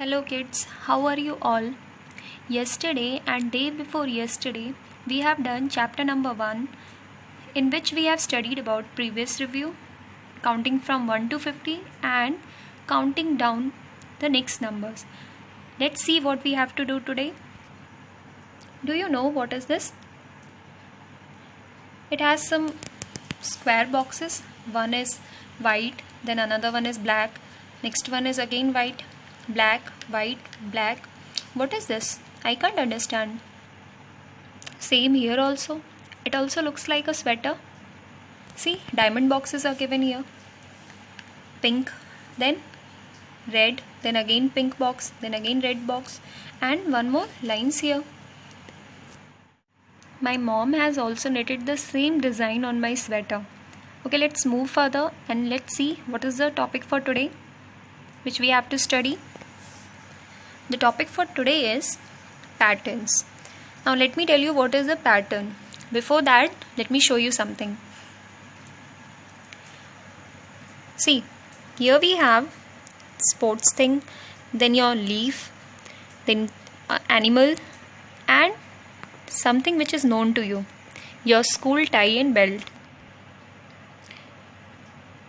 Hello kids, how are you all? Yesterday and day before yesterday, we have done chapter number 1 in which we have studied about previous review, counting from 1 to 50 and counting down the next numbers. Let's see what we have to do today. Do you know what is this? It has some square boxes. One is white, then another one is black, next one is again white, black, white, black. What is this? I can't understand. Same here also. It also looks like a sweater. See, diamond boxes are given here. Pink, then red, then again pink box, then again red box, and one more lines here. My mom has also knitted the same design on my sweater. Okay, let's move further and let's see what is the topic for today, which we have to study. The topic for today is patterns. Now let me tell you what is a pattern. Before that, let me show you something. See, here we have sports thing, then your leaf, then animal, and something which is known to you, your school tie and belt.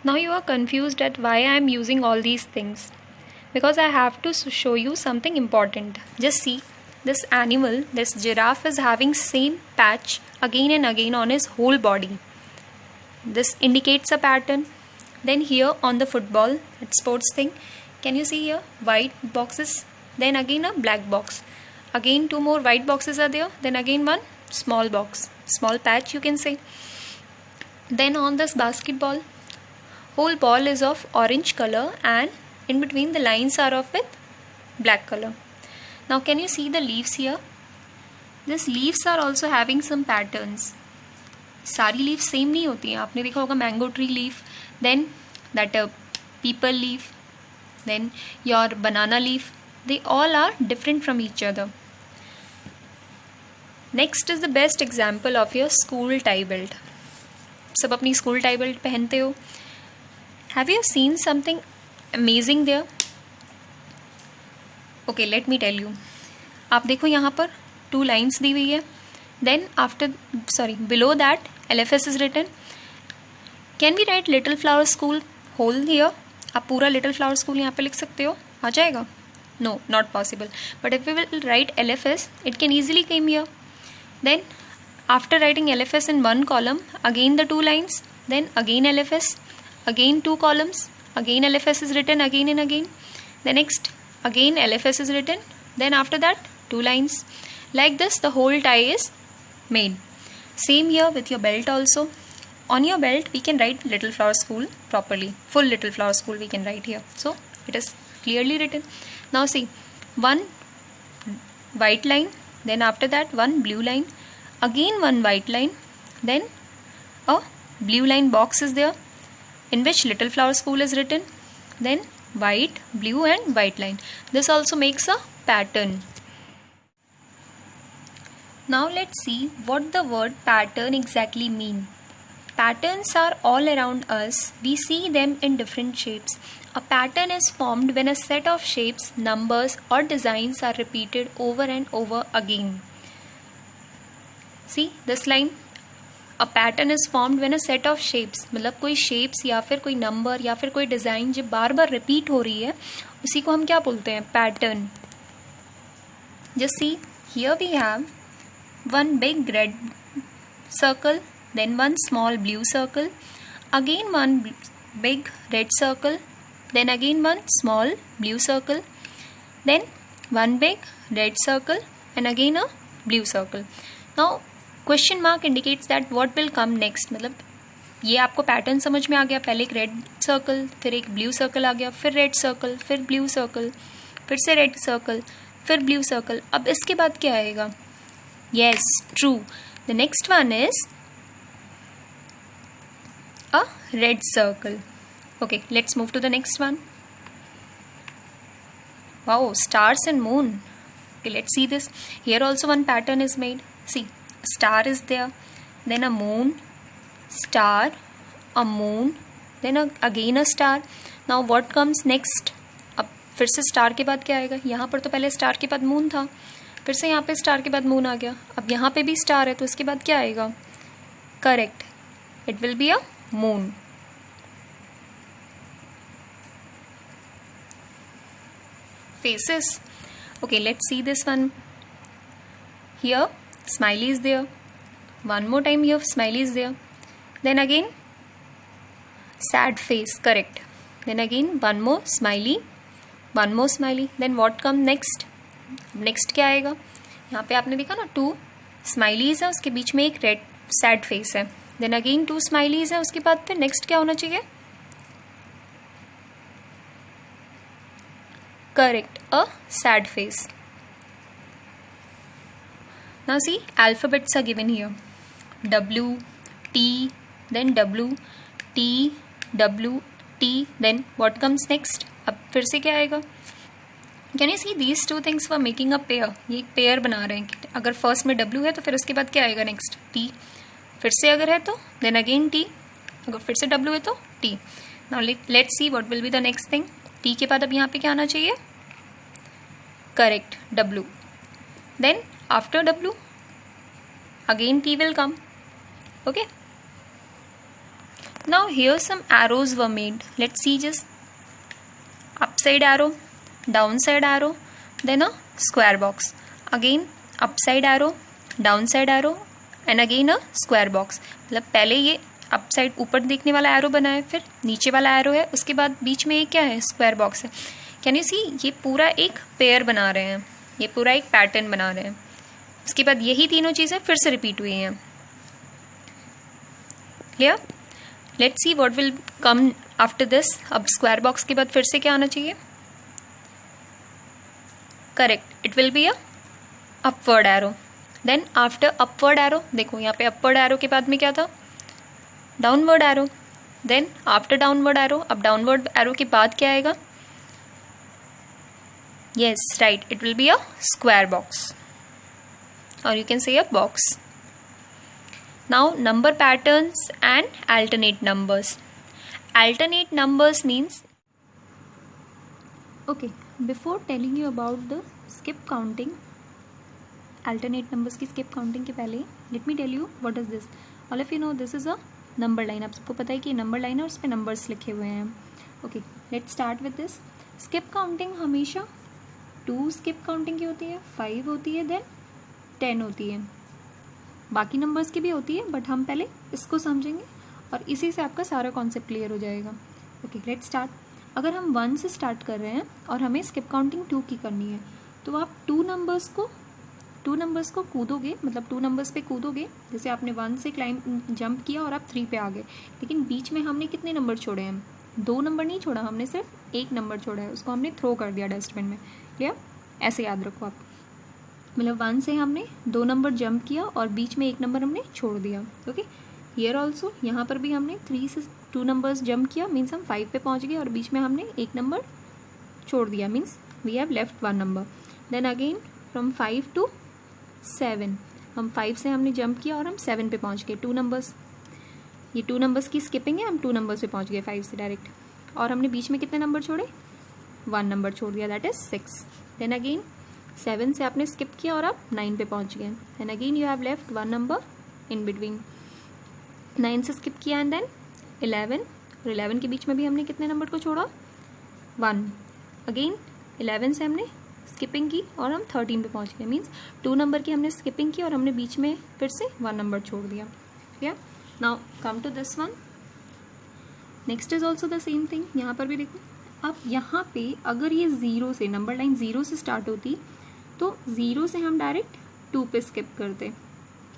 Now you are confused at why I am using all these things. Because I have to show you something important. Just see, this animal, this giraffe is having same patch again and again on his whole body. This indicates a pattern. Then here on the football, that sports thing, can you see here white boxes, then again a black box. Again two more white boxes are there, then again one small box, small patch you can say. Then on this basketball, whole ball is of orange color and in between the lines are of with black color. Now can you see the leaves here? These leaves are also having some patterns. सारी leaves same नहीं होती हैं. आपने देखा होगा mango tree leaf, then that people leaf, then your banana leaf. They all are different from each other. Next is the best example of your school tie belt. सब अपनी school tie belt पहनते हो. Have you seen something amazing there? Okay, let me tell you. आप देखो यहाँ पर 2 lines दी हुई है. Then below that LFS is written. Can we write Little Flower School whole here? आप पूरा Little Flower School यहाँ पे लिख सकते हो. आ जाएगा? No, not possible. But if we will write LFS, it can easily come here. Then after writing LFS in one column, again the 2 lines, then again LFS, again 2 columns, again LFS is written again and again. The next again LFS is written, then after that 2 lines. Like this the whole tie is made. Same here with your belt also. On your belt we can write Little Flower School properly. Full Little Flower School we can write here. So it is clearly written. Now see, one white line, then after that one blue line, again one white line, then a blue line box is there in which Little Flower School is written, then white, blue and white line. This also makes a pattern. Now let's see what the word pattern exactly mean. Patterns are all around us. We see them in different shapes. A pattern is formed when a set of shapes, numbers or designs are repeated over and over again. See this line. A pattern is formed when a set of shapes, मतलब कोई shapes या फिर कोई number या फिर कोई design जब बार बार repeat हो रही है, उसी को हम क्या बोलते हैं? Pattern. Just see, here we have one big red circle, then one small blue circle, again one big red circle, then again one small blue circle, then one big red circle and again a blue circle. Now question mark indicates that what will come next. मतलब ये आपको pattern समझ में आ गया. पहले एक red circle, फिर एक ब्लू सर्कल आ गया, फिर रेड सर्कल, फिर ब्लू सर्कल, फिर से रेड सर्कल, फिर ब्लू सर्कल. अब इसके बाद क्या आएगा? Yes, true. The next one is a red circle. Okay, let's move to the next one. Wow, stars and moon. Okay, let's see this. Here also one pattern is made. See, star is there, then a moon, star, a moon, then again a star. Now what comes next? A फिर से star के बाद क्या आएगा, यहाँ पर तो पहले स्टार के बाद मून था, फिर से यहाँ पे स्टार के बाद मून आ गया, अब यहाँ पे भी स्टार है तो इसके बाद क्या आएगा, correct, it will be a moon. Faces. Okay, let's see this one. Here smiley is there, one more time here smiley is there, then again sad face, correct, then again one more smiley, then what come next, next क्या आएगा, यहाँ पे आपने देखा ना 2 smileys है, उसके बीच में एक रेड सैड फेस है, देन अगेन 2 स्माइलीज है, उसके बाद फिर नेक्स्ट क्या होना चाहिए, correct, a sad face. Now see, alphabets are given here, W, T, then W, T, W, T, then what comes next, अब फिर से क्या आएगा, can you see these 2 things for making a pair, ये एक पेयर बना रहे हैं, अगर फर्स्ट में W है तो फिर उसके बाद क्या आएगा नेक्स्ट, T, फिर से अगर है तो देन अगेन T, अगर फिर से W है तो T. Now let's see what will be the next thing, T के बाद अब यहाँ पे क्या आना चाहिए, correct, W, then after W again T will come. Okay, now here some arrows were made, let's see, just upside arrow, downside arrow, then a square box, again upside arrow, downside arrow, and again a square box. मतलब पहले ये upside ऊपर देखने वाला arrow बना है, फिर नीचे वाला एरो है, उसके बाद बीच में ये क्या है, स्क्वायर बॉक्स है. कैन यू सी, ये पूरा एक पेयर बना रहे हैं, ये पूरा एक पैटर्न बना रहे हैं, उसके बाद यही तीनों चीज़ें फिर से रिपीट हुई हैं. Clear, let's see what will come after this. अब स्क्वायर बॉक्स के बाद फिर से क्या आना चाहिए, correct, it will be a upward arrow, then after upward arrow, देखो यहाँ पे अपवर्ड एरो के बाद में क्या था, downward arrow, then after downward arrow, अब डाउनवर्ड एरो के बाद क्या आएगा, yes right, it will be a square box or you can say a box. Now number patterns and alternate numbers. Alternate numbers means, okay, before telling you about the skip counting, alternate numbers की skip counting के पहले let me tell you what is this. All of you know this is a number line, आप सबको पता है कि number line है और उस पर numbers लिखे हुए हैं. Okay, let's start with this. skip counting हमेशा 2 स्किप काउंटिंग की होती है, 5 होती है, देन 10 होती है, बाकी नंबर्स की भी होती है, बट हम पहले इसको समझेंगे और इसी से आपका सारा कॉन्सेप्ट क्लियर हो जाएगा. Okay, let's start. अगर हम 1 से स्टार्ट कर रहे हैं और हमें स्किप काउंटिंग 2 की करनी है, तो आप 2 नंबर्स को कूदोगे, मतलब 2 नंबर्स पे कूदोगे, जैसे आपने 1 से जंप किया और आप 3 पे आ गए, लेकिन बीच में हमने कितने नंबर छोड़े हैं, 2 नंबर नहीं छोड़ा, हमने सिर्फ 1 नंबर छोड़ा है, उसको हमने थ्रो कर दिया डस्टबिन में. क्लियर, ऐसे याद रखो आप, मतलब 1 से हमने 2 नंबर जंप किया और बीच में 1 नंबर हमने छोड़ दिया. ओके, हियर ऑल्सो, यहाँ पर भी हमने 3 से 2 नंबर्स जंप किया, मीन्स हम 5 पे पहुँच गए और बीच में हमने 1 नंबर छोड़ दिया, means we have left 1 number. Then again from 5 to 7, हम 5 से हमने जंप किया और हम 7 पे पहुँच गए, 2 नंबर्स, ये 2 नंबर्स की स्किपिंग है, हम 2 नंबर्स पे पहुँच गए 5 से डायरेक्ट, और हमने बीच में कितने नंबर छोड़े, 1 नंबर छोड़ दिया, दैट इज 6. देन अगेन 7 से आपने स्किप किया और आप 9 पे पहुंच गए, then again you have left 1 number in between. 9 से स्किप किया एंड देन 11, और 11 के बीच में भी हमने कितने नंबर को छोड़ा, 1. अगेन 11 से हमने स्किपिंग की और हम 13 पे पहुंच गए, मीन्स 2 नंबर की हमने स्किपिंग की और हमने बीच में फिर से 1 नंबर छोड़ दिया. ठीक है, now come to this one. Next is also the same thing, यहाँ पर भी देखो, अब यहाँ पे अगर ये 0 से, नंबर लाइन 0 से स्टार्ट होती, तो 0 से हम डायरेक्ट 2 पे स्किप करते.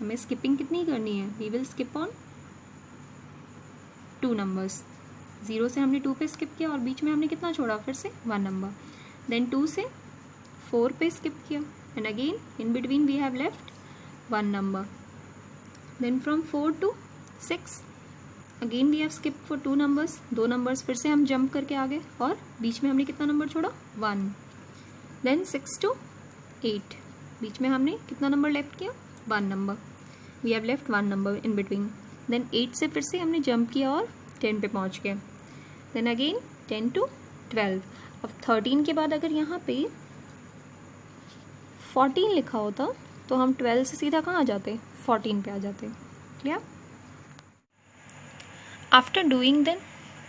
हमें स्किपिंग कितनी करनी है, we will skip on 2 numbers. 0 से हमने 2 पे स्किप किया और बीच में हमने कितना छोड़ा, फिर से 1 नंबर. देन 2 से 4 पे स्किप किया and again in between we have left 1 number. Then from 4 to 6 again we have skip for 2 numbers, 2 numbers फिर से हम जंप करके आ गए और बीच में हमने कितना नंबर छोड़ा, 1. देन 6 to 8, बीच में हमने कितना नंबर लेफ्ट किया, 1 number, we have left 1 number in between. Then 8 से फिर से हमने जंप किया और 10 पे पहुंच गए. देन अगेन 10 to 12, अब 13 के बाद अगर यहाँ पे 14 लिखा होता तो हम 12 से सीधा कहाँ आ जाते, 14 पे आ जाते। Clear? After doing then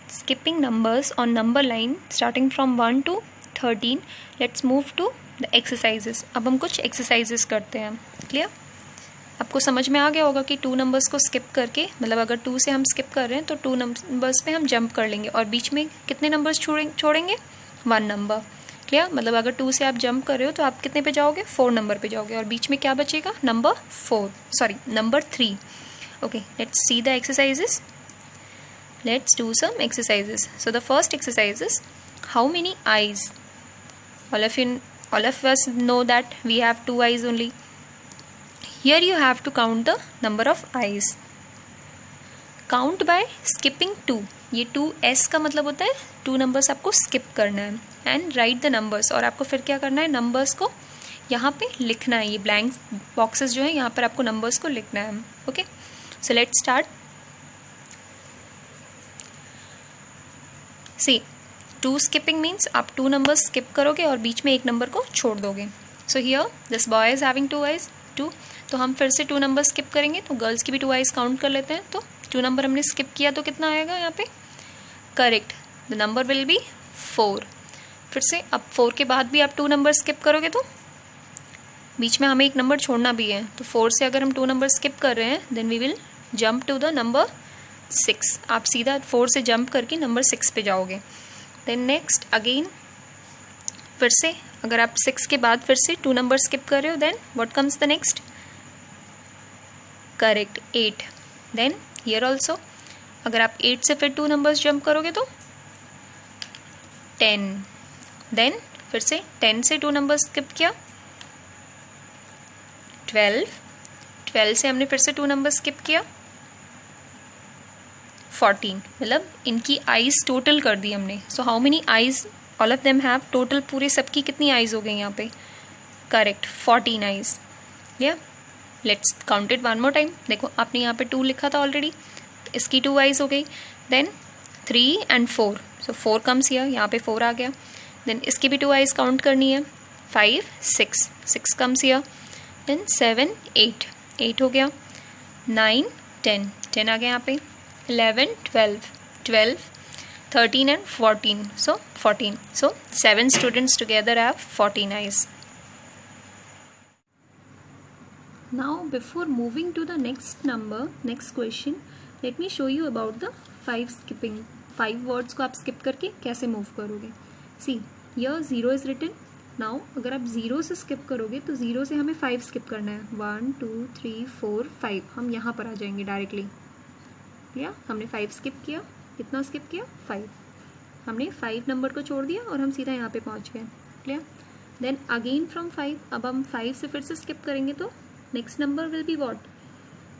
skipping numbers on number line starting from 1 to 13, let's move to the exercises. अब हम कुछ exercises करते हैं। क्लियर? आपको समझ में आ गया होगा कि 2 नंबर्स को स्किप करके, मतलब अगर 2 से हम स्किप कर रहे हैं तो 2 नंबर्स पे हम जंप कर लेंगे और बीच में कितने नंबर्स छोड़ेंगे, 1 नंबर। क्लियर? मतलब अगर 2 से आप जंप कर रहे हो तो आप कितने पे जाओगे, 4 नंबर पे जाओगे और बीच में क्या बचेगा, number 3। Okay, let's see the exercises. Let's do some exercises. So the first exercise is, how many eyes? All of us know that we have 2 eyes only. Here you have to count the number of eyes. Count by skipping 2. ये 2s का मतलब होता है 2 numbers आपको skip करना है, and right the numbers, और आपको फिर क्या करना है, नंबर्स को यहाँ पे लिखना है। ये ब्लैंक बॉक्सेस जो है यहाँ पर आपको नंबर्स को लिखना है। Okay, so let's start. See, 2 skipping means आप 2 नंबर्स स्किप करोगे और बीच में 1 नंबर को छोड़ दोगे। So here this boy is having 2 eyes, 2, तो हम फिर से 2 नंबर स्किप करेंगे, तो गर्ल्स की भी 2 आइज काउंट कर लेते हैं। तो 2 नंबर हमने स्किप किया तो कितना आएगा यहाँ पे, correct, the number will be 4। फिर से अब 4 के बाद भी आप 2 नंबर स्किप करोगे तो बीच में हमें 1 नंबर छोड़ना भी है, तो 4 से अगर हम 2 नंबर स्किप कर रहे हैं then we will jump to the number 6। आप सीधा 4 से जंप करके नंबर 6 पे जाओगे। देन नेक्स्ट अगेन फिर से अगर आप 6 के बाद फिर से 2 नंबर स्किप कर रहे हो then what comes the next, correct, 8। Then here also अगर आप 8 से फिर 2 नंबर्स जंप करोगे तो 10। देन फिर से 10 से 2 नंबर स्किप किया, 12 से हमने फिर से 2 नंबर स्किप किया, 14। मतलब इनकी आईज टोटल कर दी हमने। So how many eyes all of them have, total पूरे सबकी कितनी आईज हो गई यहाँ पे, करेक्ट, 14 आईज। या let's count it one more time. देखो आपने यहाँ पे 2 लिखा था ऑलरेडी, इसकी 2 आईज हो गई, then 3 and 4, so 4 comes here, यहाँ पे 4 आ गया। देन इसकी भी 2 आईज काउंट करनी है, 5, 6 कम्स हियर, देन 7, 8 हो गया, 9, 10 आ गया यहाँ पे, 11, 12, 13 and 14, so 14. So 7 students together have 14 eyes. Now before moving to the next question, let me show you about the 5 skipping. 5 words को आप skip करके कैसे move करोगे। See, here 0 is written. Now अगर आप 0 से skip करोगे तो 0 से हमें 5 skip करना है, 1, 2, 3, 4, 5, हम यहाँ पर आ जाएंगे डायरेक्टली। या हमने 5 स्किप किया, कितना स्किप किया, 5, हमने 5 नंबर को छोड़ दिया और हम सीधा यहाँ पे पहुँच गए। क्लियर? देन अगेन फ्रॉम 5, अब हम 5 से फिर से स्किप करेंगे तो next number will be what,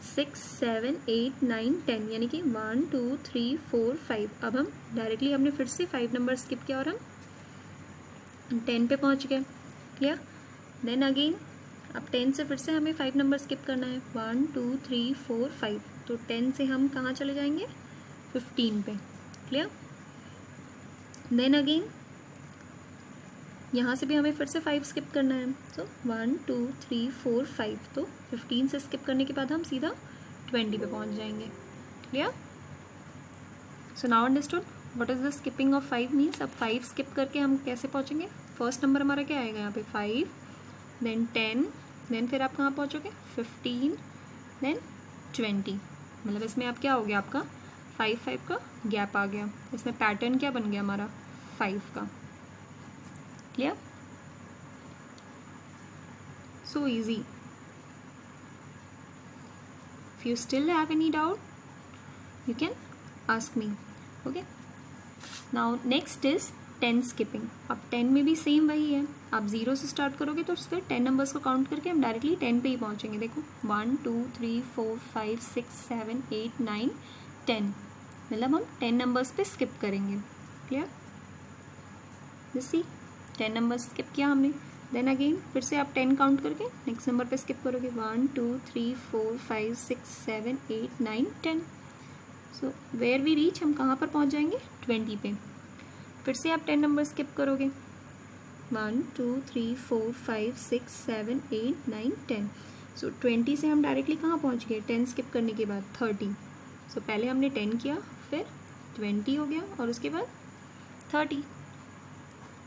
6, 7, 8, 9, 10, यानी कि 1, 2, 3, 4, 5। अब हम डायरेक्टली हमने फिर से 5 नंबर स्किप किया और हम 10 पे पहुँच गए। क्लियर? देन अगेन अब 10 से फिर से हमें 5 नंबर स्किप करना है, 1, 2, 3, 4, 5, तो 10 से हम कहाँ चले जाएंगे, 15 पे। क्लियर? देन अगेन यहाँ से भी हमें फिर से 5 स्किप करना है, सो 1, 2, 3, 4, 5, तो 15 से स्किप करने के बाद हम सीधा 20 पे पहुँच जाएंगे। Clear? So now understood what is the skipping of 5 means. अब 5 स्किप करके हम कैसे पहुँचेंगे, फर्स्ट नंबर हमारा क्या आएगा यहाँ पे, 5, देन 10, देन फिर आप कहाँ पहुँचोगे, 15, देन 20। मतलब इसमें आप क्या हो गया, आपका 5 का गैप आ गया, इसमें पैटर्न क्या बन गया हमारा, 5 का। Clear? So easy. If you still have any doubt you can ask me. Okay, now next is 10 skipping. अब 10 में भी सेम वही है, आप 0 से स्टार्ट करोगे तो फिर 10 नंबर्स को काउंट करके हम डायरेक्टली 10 पे ही पहुंचेंगे। देखो 1, 2, 3, 4, 5, 6, 7, 8, 9, 10, मतलब हम 10 नंबर्स पे स्किप करेंगे। क्लियर? सी 10 नंबर्स स्किप किया हमने, देन अगेन फिर से आप 10 काउंट करके नेक्स्ट नंबर पे स्किप करोगे, 1, 2, 3, 4, 5, 6, 7, 8, 9, 10। सो वेयर वी रीच, हम कहाँ पर पहुँच जाएंगे, 20 पे। फिर से आप 10 नंबर स्किप करोगे, 1 2 3 4 5 6 7 8 9 10। सो 20 से हम डायरेक्टली कहाँ पहुँच गए, 10 स्किप करने के बाद 30। सो पहले हमने 10 किया, फिर 20 हो गया और उसके बाद 30।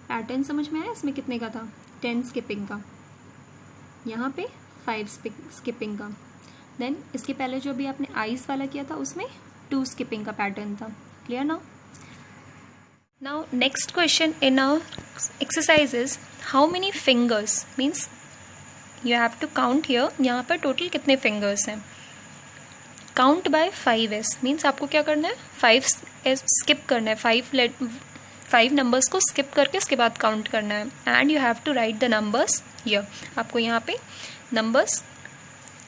पैटर्न समझ में आया इसमें कितने का था, 10 स्किपिंग का, यहाँ पे 5 स्किपिंग का। देन इसके पहले जो भी आपने आइस वाला किया था उसमें 2 स्किपिंग का पैटर्न था। Clear now? Now next question in our exercise is how many fingers, means you have to count here, यहाँ पर टोटल कितने फिंगर्स हैं। काउंट बाय 5s, मीन्स आपको क्या करना है, 5s स्किप करना है, 5 नंबर्स को स्किप करके उसके बाद काउंट करना है। And you have to write the numbers here, आपको यहाँ पे नंबर्स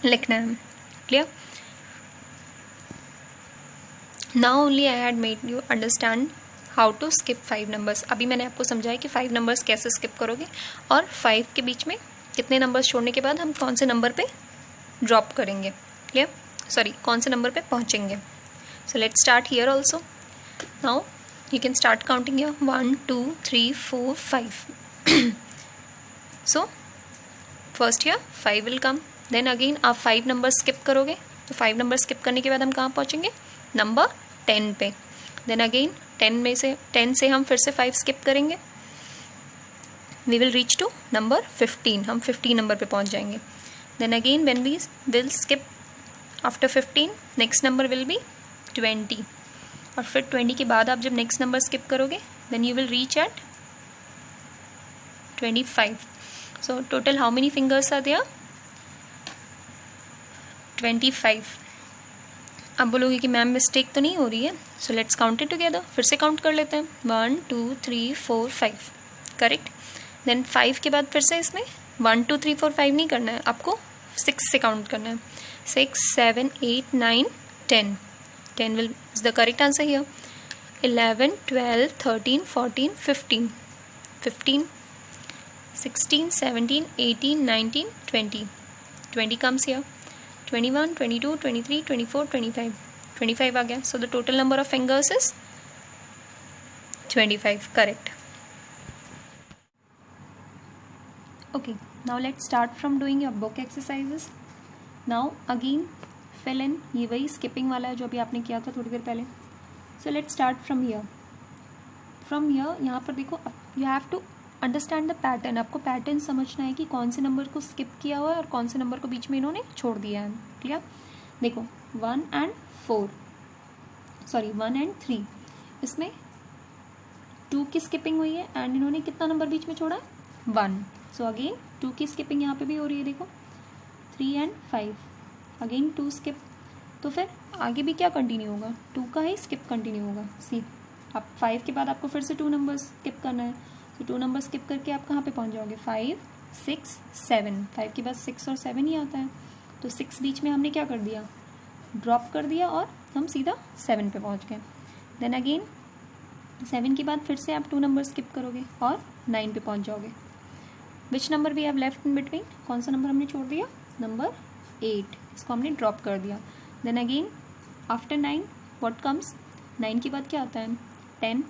लिखना है। Clear? Now only I had made you understand how to skip 5 numbers. अभी मैंने आपको समझाया कि 5 नंबर्स कैसे स्किप करोगे और 5 के बीच में कितने नंबर्स छोड़ने के बाद हम कौन से नंबर पे ड्रॉप करेंगे। क्लियर? सॉरी, कौन से नंबर पे पहुँचेंगे। सो let's start here also. Now you can start counting here, 1 2 3 4 5 so first here 5 will come, then again आप 5 नंबर स्किप करोगे, तो 5 नंबर स्किप करने के बाद हम कहाँ पहुँचेंगे, नंबर 10 पे। then again 10 से हम फिर से 5 स्किप करेंगे, we will reach to number 15, हम 15 नंबर पे पहुँच जाएंगे। then again when we will skip after 15, next number will be 20, और फिर 20 के बाद आप जब नेक्स्ट नंबर स्किप करोगे then you will reach at 25। So total how many fingers are there, 25। अब बोलोगे कि मैम मिस्टेक तो नहीं हो रही है, so let's count it together, फिर से काउंट कर लेते हैं, 1 2 3 4 5, करेक्ट। देन 5 के बाद फिर से इसमें 1 2 3 4 5 नहीं करना है, आपको 6 से काउंट करना है, 6 7 8 9 10, 10 will is the correct answer here, 11 12 13 14 15 15 16 17 18 19 20, 20 comes here, 21 22 23 24 25, 25 आ गया। so the total number of fingers is 25, correct। okay, now let's start from doing your book exercises। now again fill in, ये वही स्किपिंग वाला है जो अभी आपने किया था थोड़ी देर पहले। So let's start from here. From here यहाँ पर देखो, you have to understand the pattern, आपको पैटर्न समझना है कि कौन से नंबर को स्किप किया हुआ है और कौन से नंबर को बीच में इन्होंने छोड़ दिया है। क्लियर? देखो 1 and 4, सॉरी 1 and 3, इसमें 2 की स्किपिंग हुई है एंड इन्होंने कितना नंबर बीच में छोड़ा है, 1। सो अगेन 2 की स्किपिंग यहाँ पे भी हो रही है, देखो 3 and 5, अगेन 2 स्किप। तो फिर आगे भी क्या कंटिन्यू होगा, 2 का ही स्किप कंटिन्यू होगा। सी, अब 5 के बाद आपको फिर से 2 नंबर स्किप करना है, तो 2 नंबर स्किप करके आप कहाँ पे पहुँच जाओगे, 5 6 7, 5 के बाद 6 और 7 ही आता है, तो 6 बीच में हमने क्या कर दिया, ड्रॉप कर दिया और हम सीधा 7 पे पहुँच गए। देन अगेन 7 के बाद फिर से आप 2 नंबर स्किप करोगे और 9 पे पहुँच जाओगे। Which number we have left in between, कौन सा नंबर हमने छोड़ दिया, नंबर 8, इसको हमने ड्रॉप कर दिया। Then again after 9 what comes, 9 के बाद क्या आता है, 10,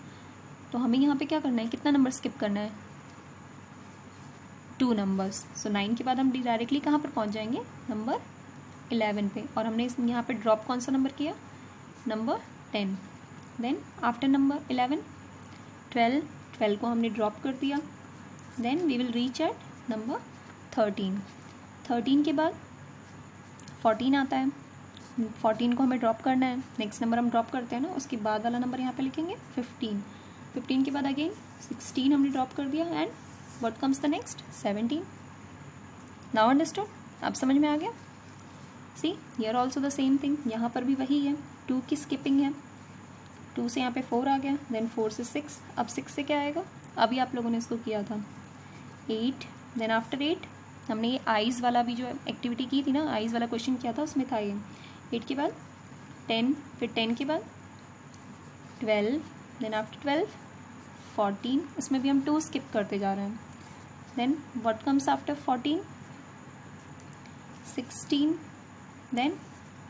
तो हमें यहाँ पे क्या करना है, कितना नंबर स्किप करना है, 2 नंबर्स। सो 9 के बाद हम डायरेक्टली कहाँ पर पहुँच जाएंगे, नंबर 11 पे, और हमने यहाँ पे ड्रॉप कौन सा नंबर किया, नंबर 10। देन आफ्टर नंबर 11 12 को हमने ड्रॉप कर दिया, then we will reach at number 13 के बाद 14 आता है, 14 को हमें ड्रॉप करना है, नेक्स्ट नंबर हम ड्रॉप करते हैं ना, उसके बाद वाला नंबर यहाँ पे लिखेंगे 15 के बाद अगेन 16 हमने ड्रॉप कर दिया and what comes the next, 17। Now understood, अब समझ में आ गया। See here also the same thing, यहाँ पर भी वही है, 2 की स्किपिंग है, 2 से यहाँ पे 4 आ गया, देन 4 से 6, अब 6 से क्या आएगा, अभी आप लोगों ने इसको किया था 8, देन आफ्टर 8 हमने ये आइज़ वाला भी जो एक्टिविटी की थी ना, आइज़ वाला क्वेश्चन किया था, उसमें था ये 8 के बाद 10, फिर 10 के बाद 12, देन आफ्टर 12 14, इसमें भी हम 2 स्किप करते जा रहे हैं। Then what comes after 14, 16, then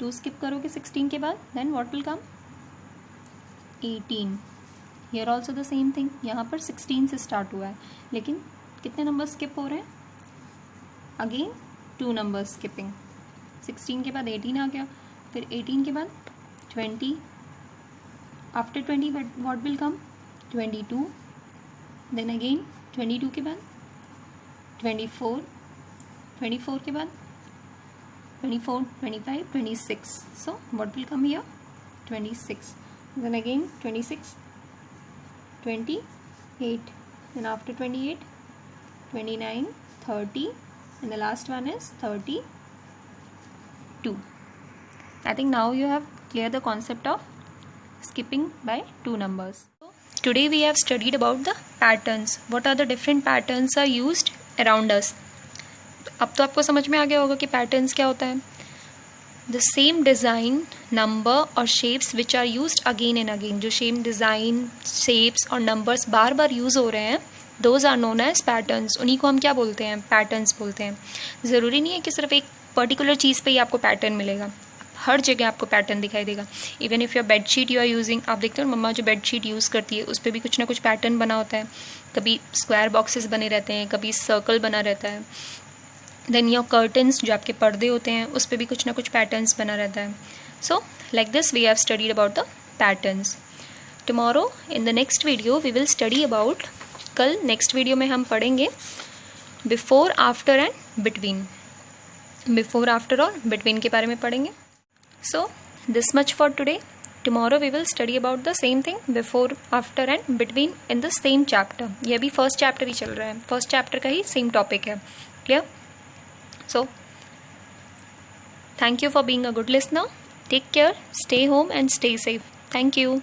2 skip करोगे 16 के बाद, then what will come, 18, here also the same thing, यहाँ पर 16 से स्टार्ट हुआ है, लेकिन कितने नंबर स्किप हो रहे हैं? Again 2 number skipping. 16 के बाद 18 आ गया, फिर 18 के बाद 20, after 20 what will come? 22, then again 22 के बाद 24, 24 के बाद 24, 25, 26, so what will come here? 26, then again 26, 28, then after 28, 29, 30, and the last one is 32. I think now you have cleared the concept of skipping by 2 numbers. So today we have studied about the patterns. What are the different patterns are used around us? अब तो आपको समझ में आ गया होगा कि patterns क्या होता है. द सेम डिज़ाइन, नंबर और shapes which are used again and again, जो सेम डिज़ाइन, शेप्स और नंबर्स बार बार यूज़ हो रहे हैं, those are known as patterns. उन्हीं को हम क्या बोलते हैं? पैटर्न्स बोलते हैं. ज़रूरी नहीं है कि सिर्फ एक पर्टिकुलर चीज़ पे ही आपको पैटर्न मिलेगा, हर जगह आपको पैटर्न दिखाई देगा. Even if your bedsheet you are using, आप देखते हो मम्मा जो बेडशीट यूज़ करती है उस पर भी कुछ ना कुछ पैटर्न बना होता है. कभी स्क्वायर बॉक्सेस बने रहते हैं, कभी सर्कल बना रहता है. देन योर कर्टन्स, जो आपके पर्दे होते हैं, उस पर भी कुछ ना कुछ पैटर्न्स बना रहता है. So like this we have studied about the patterns. Tomorrow in the next video we will study about, कल नेक्स्ट वीडियो में हम पढ़ेंगे before, after and between. Before, after और बिटवीन के बारे में पढ़ेंगे. So this much for today. Tomorrow we will study about the same thing, before, after and between in the same chapter. ये भी फर्स्ट चैप्टर ही चल रहा है, फर्स्ट चैप्टर का ही सेम टॉपिक है. Clear? So thank you for being a good listener. Take care, stay home and stay safe. Thank you.